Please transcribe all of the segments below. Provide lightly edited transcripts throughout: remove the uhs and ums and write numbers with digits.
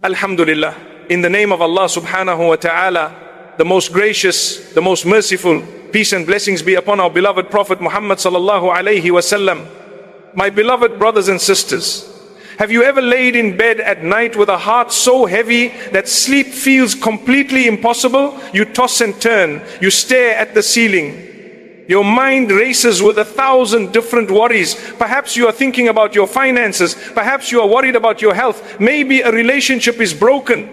Alhamdulillah, in the name of Allah subhanahu wa ta'ala, the most gracious, the most merciful, peace and blessings be upon our beloved Prophet Muhammad sallallahu alayhi wasallam. My beloved brothers and sisters, have you ever laid in bed at night with a heart so heavy that sleep feels completely impossible? You toss and turn, you stare at the ceiling. Your mind races with 1,000 different worries. Perhaps you are thinking about your finances. Perhaps you are worried about your health. Maybe a relationship is broken.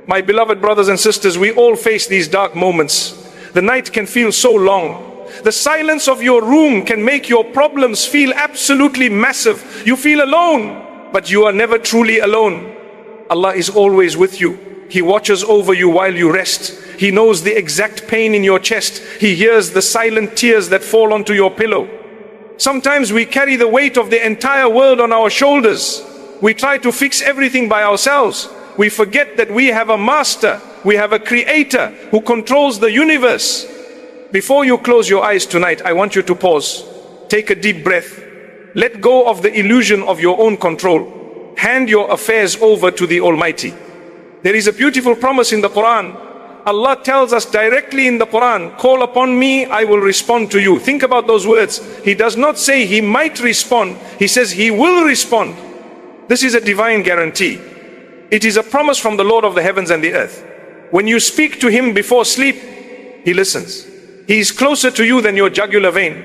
My beloved brothers and sisters, we all face these dark moments. The night can feel so long. The silence of your room can make your problems feel absolutely massive. You feel alone, but you are never truly alone. Allah is always with you. He watches over you while you rest. He knows the exact pain in your chest. He hears the silent tears that fall onto your pillow. Sometimes we carry the weight of the entire world on our shoulders. We try to fix everything by ourselves. We forget that we have a master, we have a creator who controls the universe. Before you close your eyes tonight, I want you to pause. Take a deep breath. Let go of the illusion of your own control. Hand your affairs over to the Almighty. There is a beautiful promise in the Quran. Allah tells us directly in the Quran, call upon me, I will respond to you. Think about those words. He does not say he might respond. He says he will respond. This is a divine guarantee. It is a promise from the Lord of the heavens and the earth. When you speak to him before sleep, he listens. He is closer to you than your jugular vein.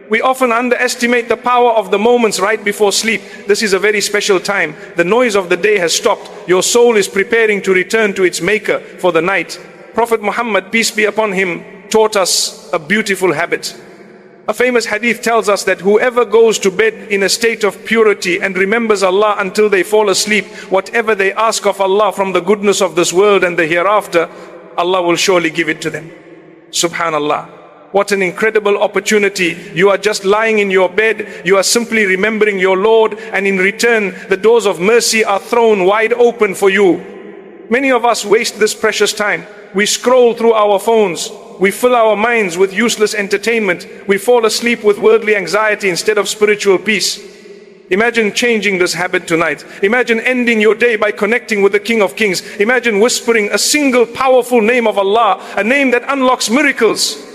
We often underestimate the power of the moments right before sleep. This is a very special time. The noise of the day has stopped. Your soul is preparing to return to its maker for the night. Prophet Muhammad, peace be upon him, taught us a beautiful habit. A famous hadith tells us that whoever goes to bed in a state of purity and remembers Allah until they fall asleep, whatever they ask of Allah from the goodness of this world and the hereafter, Allah will surely give it to them. Subhanallah. What an incredible opportunity. You are just lying in your bed, you are simply remembering your Lord, and in return the doors of mercy are thrown wide open for you. Many of us waste this precious time. We scroll through our phones, we fill our minds with useless entertainment, we fall asleep with worldly anxiety instead of spiritual peace. Imagine changing this habit tonight. Imagine ending your day by connecting with the King of Kings. Imagine whispering a single powerful name of Allah, a name that unlocks miracles.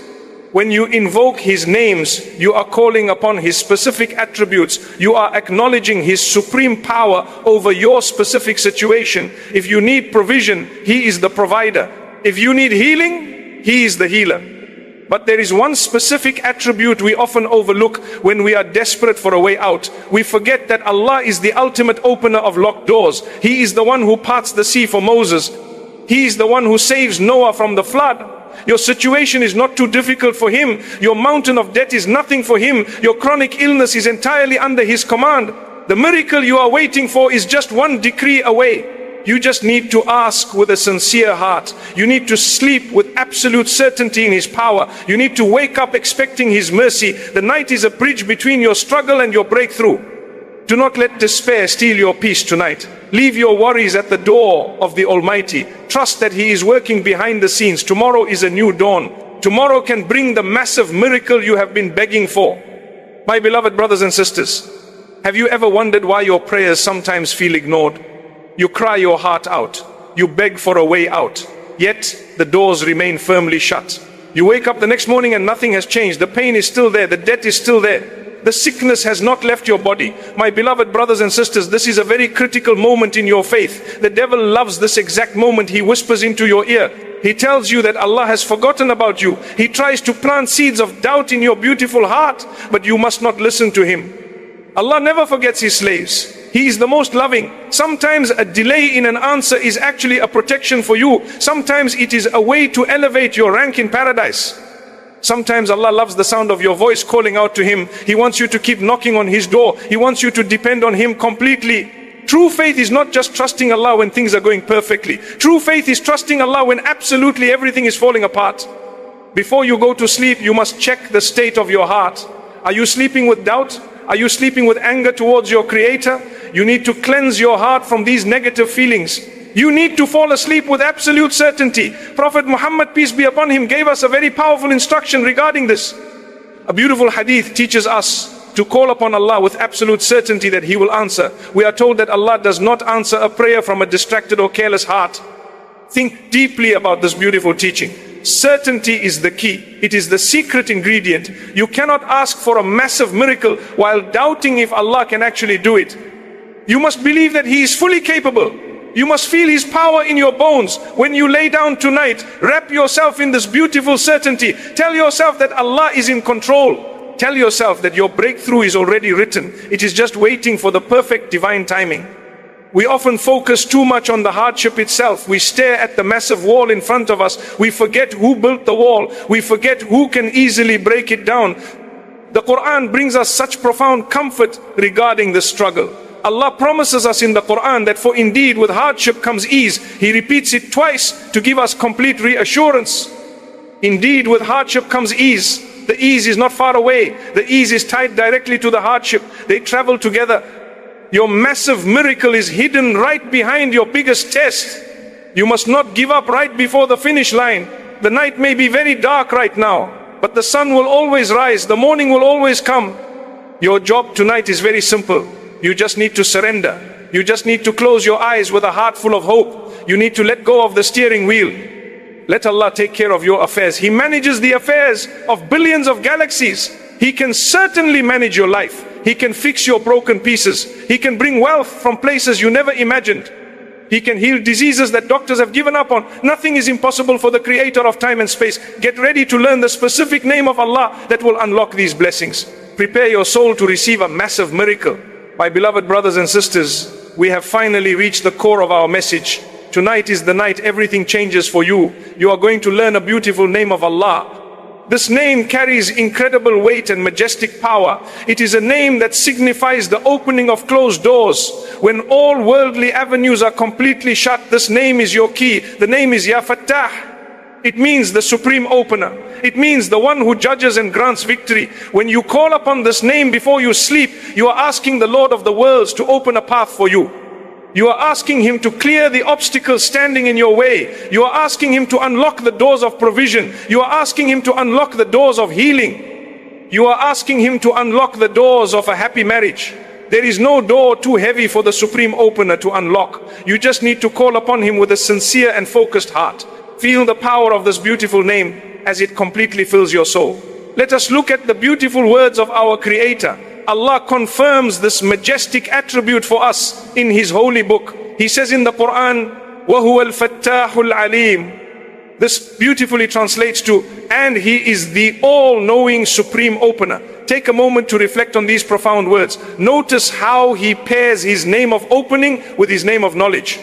When you invoke his names, you are calling upon his specific attributes. You are acknowledging his supreme power over your specific situation. If you need provision, he is the provider. If you need healing, he is the healer. But there is one specific attribute we often overlook when we are desperate for a way out. We forget that Allah is the ultimate opener of locked doors. He is the one who parts the sea for Moses. He is the one who saves Noah from the flood. Your situation is not too difficult for him. Your mountain of debt is nothing for him. Your chronic illness is entirely under his command. The miracle you are waiting for is just one decree away. You just need to ask with a sincere heart. You need to sleep with absolute certainty in his power. You need to wake up expecting his mercy. The night is a bridge between your struggle and your breakthrough. Do not let despair steal your peace tonight. Leave your worries at the door of the Almighty. Trust that he is working behind the scenes. Tomorrow is a new dawn. Tomorrow can bring the massive miracle you have been begging for. My beloved brothers and sisters, have you ever wondered why your prayers sometimes feel ignored? You cry your heart out. You beg for a way out. Yet the doors remain firmly shut. You wake up the next morning and nothing has changed. The pain is still there. The debt is still there. The sickness has not left your body. My beloved brothers and sisters, this is a very critical moment in your faith. The devil loves this exact moment. He whispers into your ear. He tells you that Allah has forgotten about you. He tries to plant seeds of doubt in your beautiful heart, but you must not listen to him. Allah never forgets his slaves. He is the most loving. Sometimes a delay in an answer is actually a protection for you. Sometimes it is a way to elevate your rank in paradise. Sometimes Allah loves the sound of your voice calling out to him. He wants you to keep knocking on his door. He wants you to depend on him completely. True faith is not just trusting Allah when things are going perfectly. True faith is trusting Allah when absolutely everything is falling apart. Before you go to sleep, you must check the state of your heart. Are you sleeping with doubt? Are you sleeping with anger towards your Creator? You need to cleanse your heart from these negative feelings. You need to fall asleep with absolute certainty. Prophet Muhammad, peace be upon him, gave us a very powerful instruction regarding this. A beautiful hadith teaches us to call upon Allah with absolute certainty that He will answer. We are told that Allah does not answer a prayer from a distracted or careless heart. Think deeply about this beautiful teaching. Certainty is the key. It is the secret ingredient. You cannot ask for a massive miracle while doubting if Allah can actually do it. You must believe that He is fully capable. You must feel His power in your bones. When you lay down tonight, wrap yourself in this beautiful certainty. Tell yourself that Allah is in control. Tell yourself that your breakthrough is already written. It is just waiting for the perfect divine timing. We often focus too much on the hardship itself. We stare at the massive wall in front of us. We forget who built the wall. We forget who can easily break it down. The Quran brings us such profound comfort regarding this struggle. Allah promises us in the Quran that for indeed with hardship comes ease. He repeats it twice to give us complete reassurance. Indeed with hardship comes ease. The ease is not far away. The ease is tied directly to the hardship. They travel together. Your massive miracle is hidden right behind your biggest test. You must not give up right before the finish line. The night may be very dark right now, but the sun will always rise. The morning will always come. Your job tonight is very simple. You just need to surrender. You just need to close your eyes with a heart full of hope. You need to let go of the steering wheel. Let Allah take care of your affairs. He manages the affairs of billions of galaxies. He can certainly manage your life. He can fix your broken pieces. He can bring wealth from places you never imagined. He can heal diseases that doctors have given up on. Nothing is impossible for the creator of time and space. Get ready to learn the specific name of Allah that will unlock these blessings. Prepare your soul to receive a massive miracle. My beloved brothers and sisters, we have finally reached the core of our message. Tonight is the night everything changes for you. You are going to learn a beautiful name of Allah. This name carries incredible weight and majestic power. It is a name that signifies the opening of closed doors. When all worldly avenues are completely shut, this name is your key. The name is Ya Fattah. It means the supreme opener. It means the one who judges and grants victory. When you call upon this name before you sleep, you are asking the Lord of the worlds to open a path for you. You are asking Him to clear the obstacles standing in your way. You are asking Him to unlock the doors of provision. You are asking Him to unlock the doors of healing. You are asking Him to unlock the doors of a happy marriage. There is no door too heavy for the supreme opener to unlock. You just need to call upon Him with a sincere and focused heart. Feel the power of this beautiful name as it completely fills your soul. Let us look at the beautiful words of our Creator. Allah confirms this majestic attribute for us in His holy book. He says in the Quran, وَهُوَ الْفَتَّاحُ الْعَلِيمُ. This beautifully translates to, and He is the all-knowing supreme opener. Take a moment to reflect on these profound words. Notice how He pairs His name of opening with His name of knowledge.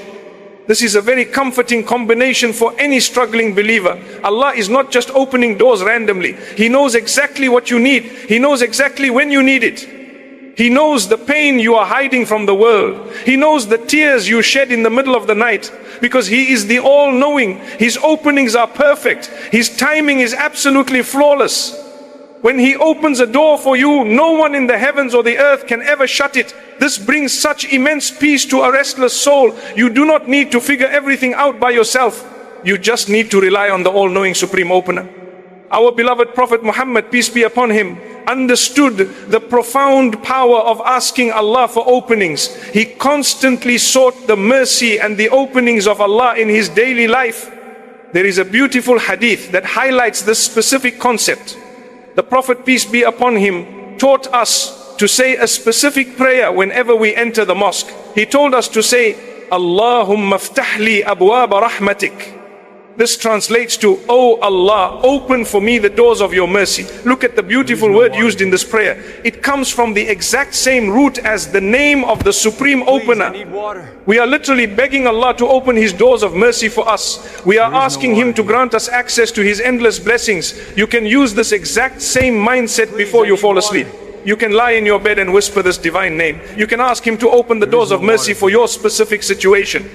This is a very comforting combination for any struggling believer. Allah is not just opening doors randomly. He knows exactly what you need. He knows exactly when you need it. He knows the pain you are hiding from the world. He knows the tears you shed in the middle of the night, because He is the all-knowing. His openings are perfect. His timing is absolutely flawless. When He opens a door for you, no one in the heavens or the earth can ever shut it. This brings such immense peace to a restless soul. You do not need to figure everything out by yourself. You just need to rely on the all-knowing supreme opener. Our beloved Prophet Muhammad, peace be upon him, understood the profound power of asking Allah for openings. He constantly sought the mercy and the openings of Allah in his daily life. There is a beautiful hadith that highlights this specific concept. The Prophet, peace be upon him, taught us to say a specific prayer whenever we enter the mosque. He told us to say, Allahumma ftahli abwaba rahmatik. This translates to, Oh Allah, open for me the doors of your mercy. Look at the beautiful word used in this prayer. It comes from the exact same root as the name of the supreme opener. We are literally begging Allah to open His doors of mercy for us. We are asking Him to grant us access to His endless blessings. You can use this exact same mindset before you fall asleep. You can lie in your bed and whisper this divine name. You can ask Him to open the doors of mercy for your specific situation.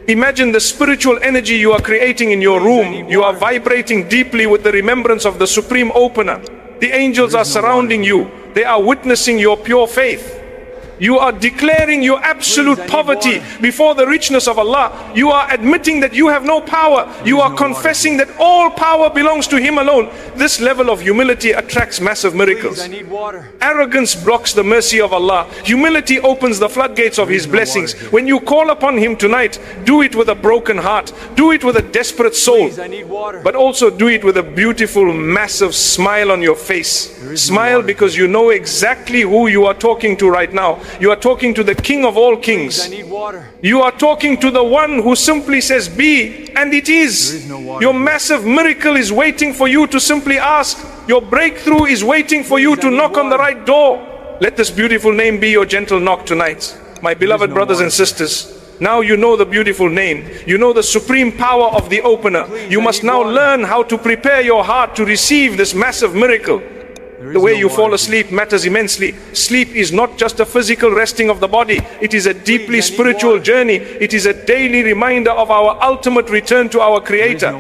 Imagine the spiritual energy you are creating in your room. You are vibrating deeply with the remembrance of the supreme opener. The angels are surrounding you. They are witnessing your pure faith. You are declaring your absolute poverty before the richness of Allah. You are admitting that you have no power. You are confessing that all power belongs to Him alone. This level of humility attracts massive miracles. I need water. Arrogance blocks the mercy of Allah. Humility opens the floodgates of His blessings. When you call upon Him tonight, do it with a broken heart. Do it with a desperate soul. Please, I need water. But also do it with a beautiful, massive smile on your face. Smile because you know exactly who you are talking to right now. You are talking to the King of all kings. I need water. You are talking to the one who simply says be, and it is. no water Your massive miracle is waiting for you to simply ask. Your breakthrough is waiting for you to knock on the right door. Let this beautiful name be your gentle knock tonight. My beloved brothers and sisters, now you know the beautiful name. You know the supreme power of the opener. You must now learn how to prepare your heart to receive this massive miracle. The way you fall asleep matters immensely. Sleep is not just a physical resting of the body. It is a deeply spiritual journey. It is a daily reminder of our ultimate return to our Creator.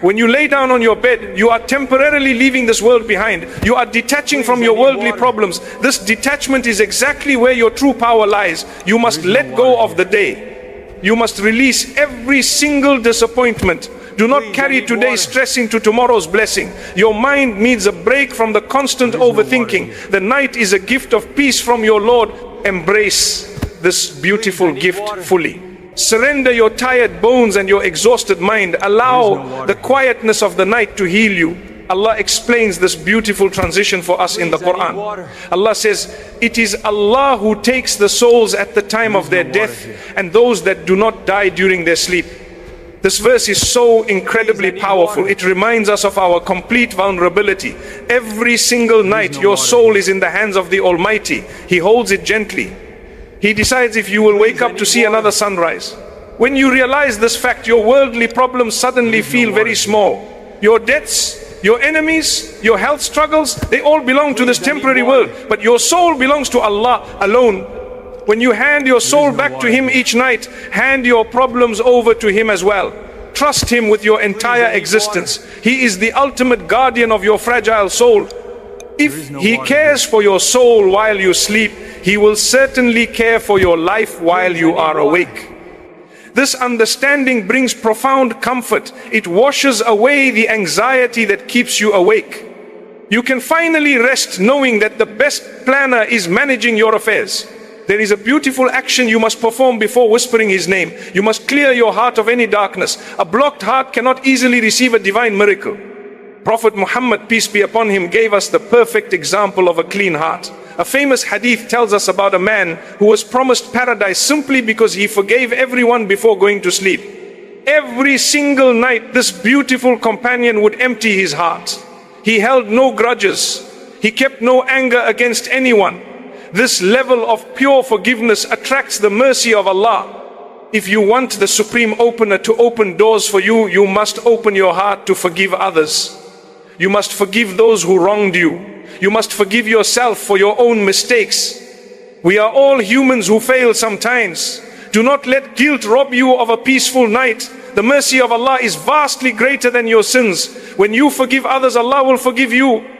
When you lay down on your bed, you are temporarily leaving this world behind. You are detaching from your worldly problems. This detachment is exactly where your true power lies. You must let go of the day. You must release every single disappointment. Do not carry today's stress into tomorrow's blessing. Your mind needs a break from the constant overthinking. The night is a gift of peace from your Lord. Embrace this beautiful gift fully. Surrender your tired bones and your exhausted mind. Allow the quietness of the night to heal you. Allah explains this beautiful transition for us in the Quran. Allah says, it is Allah who takes the souls at the time of their death and those that do not die during their sleep. This verse is so incredibly powerful. It reminds us of our complete vulnerability. Every single night your soul is in the hands of the Almighty. He holds it gently. He decides if you will wake up to see another sunrise. When you realize this fact, your worldly problems suddenly feel very small. Your debts, your enemies, your health struggles, they all belong to this temporary world. But your soul belongs to Allah alone. When you hand your soul back to Him each night, hand your problems over to Him as well. Trust Him with your entire existence. He is the ultimate guardian of your fragile soul. If He cares for your soul while you sleep, He will certainly care for your life while you are awake. This understanding brings profound comfort. It washes away the anxiety that keeps you awake. You can finally rest knowing that the best planner is managing your affairs. There is a beautiful action you must perform before whispering His name. You must clear your heart of any darkness. A blocked heart cannot easily receive a divine miracle. Prophet Muhammad, peace be upon him, gave us the perfect example of a clean heart. A famous hadith tells us about a man who was promised paradise simply because he forgave everyone before going to sleep. Every single night, this beautiful companion would empty his heart. He held no grudges. He kept no anger against anyone. This level of pure forgiveness attracts the mercy of Allah. If you want the supreme opener to open doors for you, you must open your heart to forgive others. You must forgive those who wronged you. You must forgive yourself for your own mistakes. We are all humans who fail sometimes. Do not let guilt rob you of a peaceful night. The mercy of Allah is vastly greater than your sins. When you forgive others, Allah will forgive you.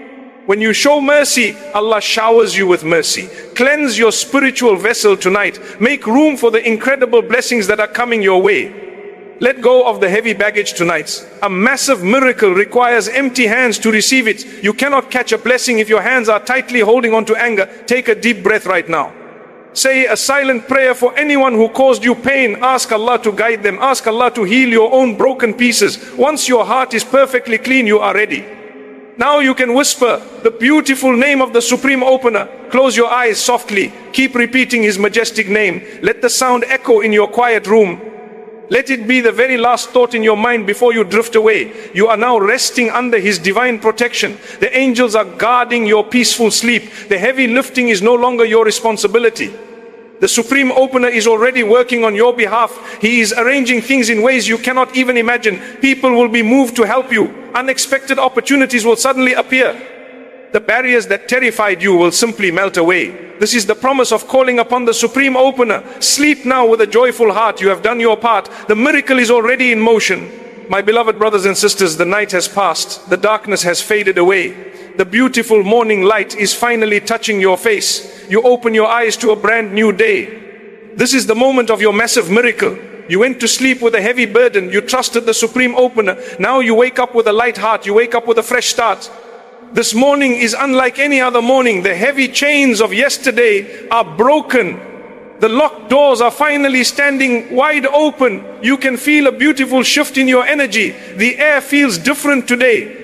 When you show mercy, Allah showers you with mercy. Cleanse your spiritual vessel tonight. Make room for the incredible blessings that are coming your way. Let go of the heavy baggage tonight. A massive miracle requires empty hands to receive it. You cannot catch a blessing if your hands are tightly holding on to anger. Take a deep breath right now. Say a silent prayer for anyone who caused you pain. Ask Allah to guide them. Ask Allah to heal your own broken pieces. Once your heart is perfectly clean, you are ready. Now you can whisper the beautiful name of the Supreme Opener. Close your eyes softly. Keep repeating His majestic name. Let the sound echo in your quiet room. Let it be the very last thought in your mind before you drift away. You are now resting under His divine protection. The angels are guarding your peaceful sleep. The heavy lifting is no longer your responsibility. The Supreme Opener is already working on your behalf. He is arranging things in ways you cannot even imagine. People will be moved to help you. Unexpected opportunities will suddenly appear. The barriers that terrified you will simply melt away. This is the promise of calling upon the Supreme Opener. Sleep now with a joyful heart. You have done your part. The miracle is already in motion. My beloved brothers and sisters, the night has passed. The darkness has faded away. The beautiful morning light is finally touching your face. You open your eyes to a brand new day. This is the moment of your massive miracle. You went to sleep with a heavy burden. You trusted the Supreme Opener. Now you wake up with a light heart. You wake up with a fresh start. This morning is unlike any other morning. The heavy chains of yesterday are broken. The locked doors are finally standing wide open. You can feel a beautiful shift in your energy. The air feels different today.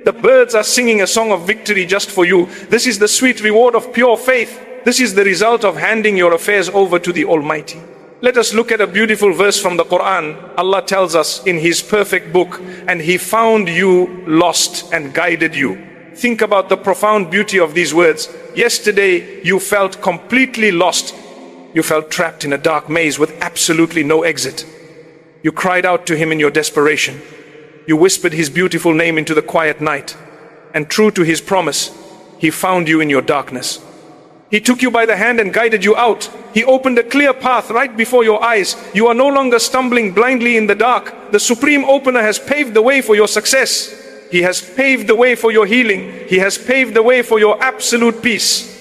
The birds are singing a song of victory just for you. This is the sweet reward of pure faith. This is the result of handing your affairs over to the Almighty. Let us look at a beautiful verse from the Quran. Allah tells us in His perfect book, and He found you lost and guided you. Think about the profound beauty of these words. Yesterday you felt completely lost. You felt trapped in a dark maze with absolutely no exit. You cried out to Him in your desperation. You whispered His beautiful name into the quiet night. And true to His promise, He found you in your darkness. He took you by the hand and guided you out. He opened a clear path right before your eyes. You are no longer stumbling blindly in the dark. The Supreme Opener has paved the way for your success. He has paved the way for your healing. He has paved the way for your absolute peace.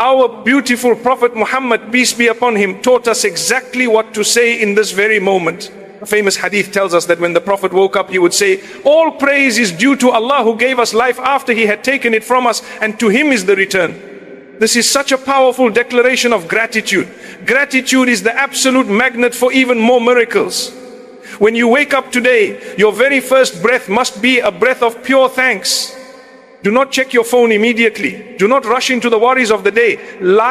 Our beautiful Prophet Muhammad, peace be upon him, taught us exactly what to say in this very moment. A famous hadith tells us that when the Prophet woke up, he would say, all praise is due to Allah who gave us life after He had taken it from us, and to Him is the return. This is such a powerful declaration of gratitude. Gratitude is the absolute magnet for even more miracles. When you wake up today, your very first breath must be a breath of pure thanks. Do not check your phone immediately. Do not rush into the worries of the day. Lie